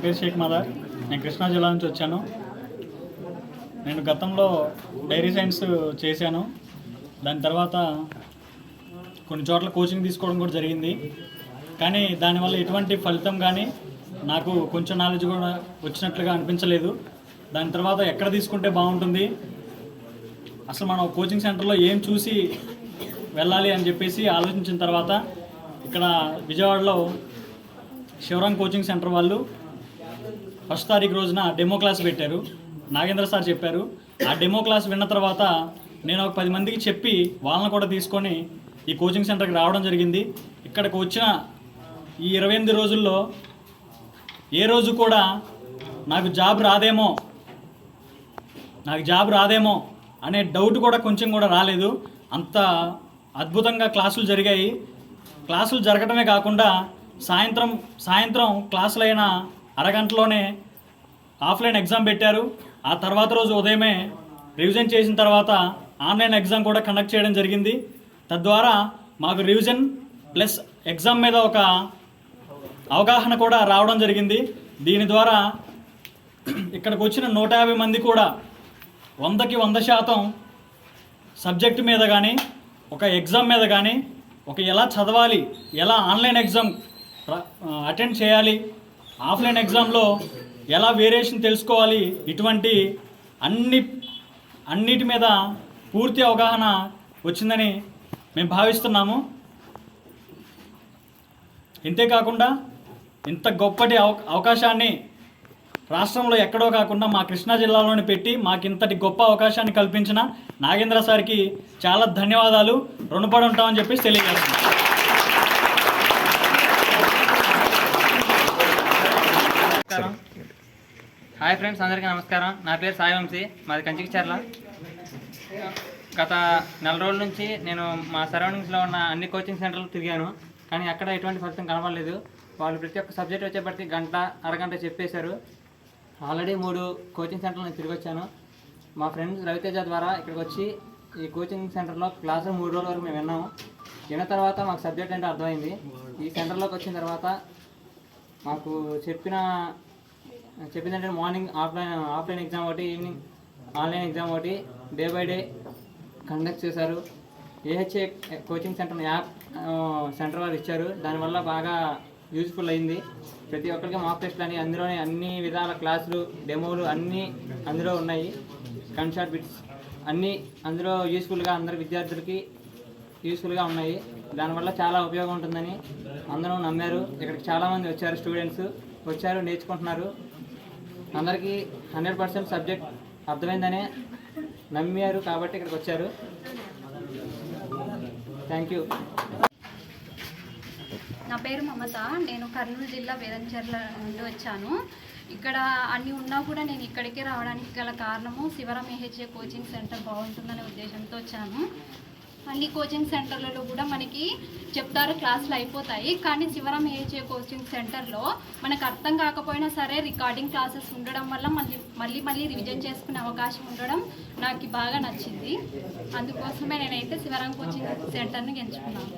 పేరు షేక్ మదర్. నేను కృష్ణా జిల్లా నుంచి వచ్చాను. నేను గతంలో డైరీ సైన్స్ చేశాను. దాని తర్వాత కొన్ని చోట్ల కోచింగ్ తీసుకోవడం కూడా జరిగింది. కానీ దానివల్ల ఎటువంటి ఫలితం కానీ నాకు కొంచెం నాలెడ్జ్ కూడా వచ్చినట్లుగా అనిపించలేదు. దాని తర్వాత ఎక్కడ తీసుకుంటే బాగుంటుంది, అసలు మనం కోచింగ్ సెంటర్లో ఏం చూసి వెళ్ళాలి అని చెప్పేసి ఆలోచించిన తర్వాత ఇక్కడ విజయవాడలో శివరాం కోచింగ్ సెంటర్ వాళ్ళు 1వ తారీఖు రోజున డెమో క్లాస్ పెట్టారు. నాగేంద్ర సార్ చెప్పారు. ఆ డెమో క్లాస్ విన్న తర్వాత నేను ఒక 10 మందికి చెప్పి వాళ్ళని కూడా తీసుకొని ఈ కోచింగ్ సెంటర్కి రావడం జరిగింది. ఇక్కడికి వచ్చిన ఈ 28 రోజుల్లో ఏ రోజు కూడా నాకు జాబ్ రాదేమో అనే డౌట్ కూడా కొంచెం కూడా రాలేదు. అంత అద్భుతంగా క్లాసులు జరిగాయి. క్లాసులు జరగటమే కాకుండా సాయంత్రం క్లాసులైన అరగంటలోనే ఆఫ్లైన్ ఎగ్జామ్ పెట్టారు. ఆ తర్వాత రోజు ఉదయమే రివిజన్ చేసిన తర్వాత ఆన్లైన్ ఎగ్జామ్ కూడా కండక్ట్ చేయడం జరిగింది. తద్వారా మాకు రివిజన్ ప్లస్ ఎగ్జామ్ మీద ఒక అవగాహన కూడా రావడం జరిగింది. దీని ద్వారా ఇక్కడికి వచ్చిన 150 మంది కూడా 100కి 100% సబ్జెక్టు మీద కానీ ఒక ఎగ్జామ్ మీద కానీ ఒక ఎలా చదవాలి, ఎలా ఆన్లైన్ ఎగ్జామ్ అటెండ్ చేయాలి, ఆఫ్లైన్ ఎగ్జామ్లో ఎలా వేరియేషన్ తెలుసుకోవాలి, ఇటువంటి అన్నిటి మీద పూర్తి అవగాహన వచ్చిందని మేము భావిస్తున్నాము. ఇంతేకాకుండా ఇంత గొప్పటి అవకాశాన్ని రాష్ట్రంలో ఎక్కడో కాకుండా మా కృష్ణా జిల్లాలోనే పెట్టి మాకు ఇంతటి గొప్ప అవకాశాన్ని కల్పించిన నాగేంద్ర సార్కి చాలా ధన్యవాదాలు, రుణపడి ఉంటామని చెప్పేసి తెలియజేస్తున్నాం. హాయ్ ఫ్రెండ్స్, అందరికీ నమస్కారం. నా పేరు సాయి వంశీ, మాది కంచికిచర్ల. గత 4 రోజుల నుంచి నేను మా సరౌండింగ్స్లో ఉన్న అన్ని కోచింగ్ సెంటర్లు తిరిగాను. కానీ అక్కడ ఎటువంటి ఫలితం కనబడలేదు. వాళ్ళు ప్రతి ఒక్క సబ్జెక్ట్ వచ్చేప్పటికి గంట అరగంట చెప్పేశారు. ఆల్రెడీ 3 కోచింగ్ సెంటర్లు నేను తిరిగి వచ్చాను. మా ఫ్రెండ్స్ రవితేజ ద్వారా ఇక్కడికి వచ్చి ఈ కోచింగ్ సెంటర్లో క్లాసు 3 రోజుల వరకు మేము విన్నాము. విన్న తర్వాత మాకు సబ్జెక్ట్ అంటే అర్థమైంది. ఈ సెంటర్లోకి వచ్చిన తర్వాత మాకు చెప్పిందంటే మార్నింగ్ ఆఫ్లైన్ ఎగ్జామ్ ఒకటి, ఈవినింగ్ ఆన్లైన్ ఎగ్జామ్ ఒకటి డే బై డే కండక్ట్ చేశారు. AHA coaching centre app centre వారు ఇచ్చారు. దానివల్ల బాగా యూజ్ఫుల్ అయింది. ప్రతి ఒక్కరికి మాక్ టెస్ట్లు అని అందులోనే అన్ని విధాల క్లాసులు, డెమోలు అన్నీ అందులో ఉన్నాయి. కన్షాట్ బిట్స్ అన్నీ అందులో యూస్ఫుల్గా అందరి విద్యార్థులకి యూస్ఫుల్గా ఉన్నాయి. దానివల్ల చాలా ఉపయోగం ఉంటుందని అందరూ నమ్మారు. ఇక్కడికి చాలామంది వచ్చారు, స్టూడెంట్స్ వచ్చారు, నేర్చుకుంటున్నారు. అందరికీ 100% సబ్జెక్ట్ అర్థమైందనే నమ్మారు కాబట్టి ఇక్కడికి వచ్చారు. Thank you. నా పేరు మమత. నేను కర్నూలు జిల్లా వేదంచెర్ల నుండి వచ్చాను. ఇక్కడ అన్నీ ఉన్నా కూడా నేను ఇక్కడికే రావడానికి గల కారణము శివరాం ఏహెచ్ఏ కోచింగ్ సెంటర్ బాగుంటుందనే ఉద్దేశంతో వచ్చాను. అన్ని కోచింగ్ సెంటర్లలో కూడా మనకి చెప్తారు, క్లాసులు అయిపోతాయి. కానీ శివరాం ఏహెచ్ఏ కోచింగ్ సెంటర్లో మనకు అర్థం కాకపోయినా సరే రికార్డింగ్ క్లాసెస్ ఉండడం వల్ల మళ్ళీ రివిజన్ చేసుకునే అవకాశం ఉండడం నాకు బాగా నచ్చింది. అందుకోసమే నేనైతే శివరాం కోచింగ్ సెంటర్ని ఎంచుకున్నాను.